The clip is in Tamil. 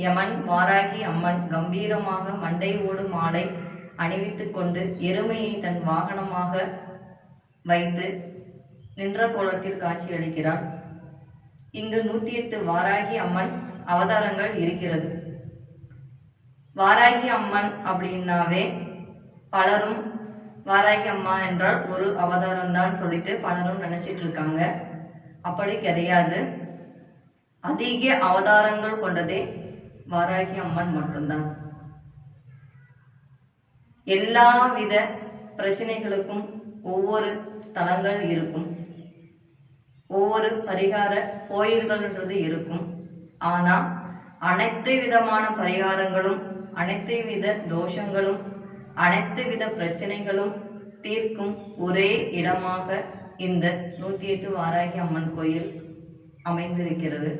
யமன் வாராகி அம்மன் கம்பீரமாக மண்டை ஓடு மாலை அணிவித்துக் கொண்டு எருமையை தன் வாகனமாக வைத்து நின்ற கோலத்தில் காட்சியளிக்கிறாள். இங்கு 108 வாராகி அம்மன் அவதாரங்கள் இருக்கிறது. வாராகி அம்மன் அப்படின்னாவே பலரும் வாராகி அம்மா என்றால் ஒரு அவதாரம் தான் சொல்லிட்டு பலரும் நினைச்சிட்டு இருக்காங்க. அப்படி கிடையாது. அதிக அவதாரங்கள் கொண்டதே வாராகி அம்மன் மட்டும்தான். எல்லா வித பிரச்சனைகளுக்கும் ஒவ்வொரு ஸ்தலங்கள் இருக்கும், ஒவ்வொரு பரிகார கோயில்கள்ன்றது இருக்கும். ஆனா அனைத்து விதமான பரிகாரங்களும், அனைத்து வித தோஷங்களும், அனைத்து வித பிரச்சனைகளும் தீர்க்கும் ஒரே இடமாக இந்த 108 வாராகி அம்மன் கோயில் அமைந்திருக்கிறது.